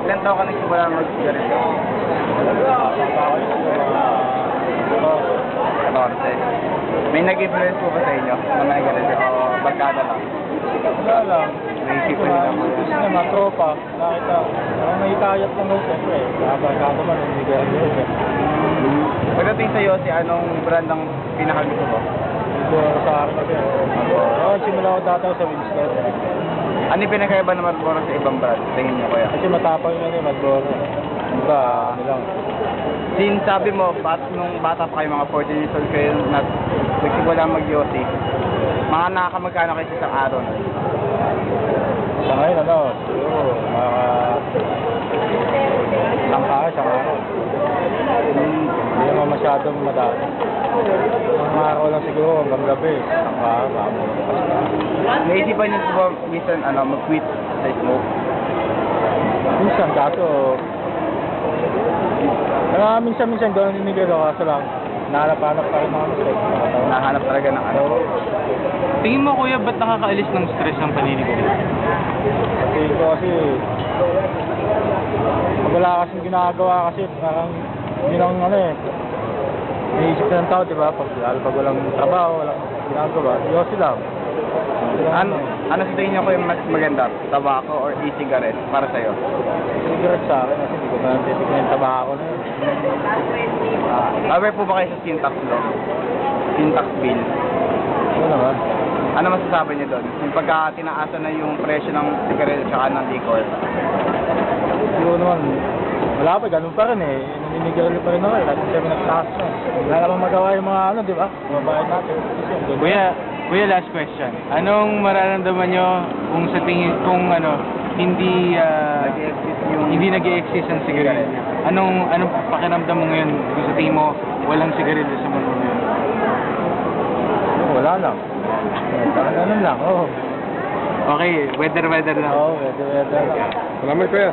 Ilan taon ka nagsimula mag-sigarilyo? 14. May nag-influence po ba sa inyo? Mga nag-sigarilyo o barkada lang? Wala lang. Naisipin nila po. Gusto na mga tropa. Nakita. Ang may kayat lang daw siyempre. Nakabagado man. Hindi ka rin. Pagdating sa'yo, anong brand ang pinakagusto mo? Ito sa akin kasi. Oo, simula ko dati sa Winston. Ano yung pinakaiba na Marlboro sa ibang brand? Tingin niyo kuya? Kasi matapang yun yung Marlboro. Iba, ano lang. Since sabi mo, nung bata pa kayo, mga 14 years old kayo, nagsimula mag-yoti, mga nakakamagkano kayo sa isang araw na? Sa ngayon, ano, siguro, isang araw. Hindi naman masyadong madami. Ang araw lang siguro, hanggang gabi. Isang araw, Naisipan niyo po ba minsan mag-quit sa smoke? minsan, kaso, minsan gano'n ninigero, kaso lang, nahanap-hanap pa rin mga mistakes. Nahanap talaga ng ano? Tingin mo kuya, ba't nakakaalis ng stress ng paninigarilyo? Kasi, pag wala kasing ginagawa kasi, parang, hindi lang iniisip ng tao, di ba? Pag walang trabaho, walang ginagawa, yosi lang. Ano sa tingin niyo ko yung mas maganda? Tabako or e-cigarette para sa'yo? Cigarette sa akin kasi hindi ko na titignan yung tabako na yun. Aware po ba kayo sa sin tax law? Sin tax bill? Ano naman? Ano masasabi niyo doon? Yung pagka tinaasan na yung presyo ng cigarette at saka ng liquor? Siguro naman, wala pa, ganun pa rin eh. Naninigarilyo pa rin ako eh, kasi sabi nagtaas na. Wala namang magawa yung mga di ba? Mga bayan natin. Kuya, last question. Anong mararamdaman nyo kung sa tingin, hindi hindi nag-i-exist ang sigarilyo? Anong pakiramdam mo ngayon kung sa tingin mo walang sigarilyo sa mundo ngayon? Wala lang. Parang ganun lang, oo. Okay, weather lang. Oo, weather lang. Salamat kuya.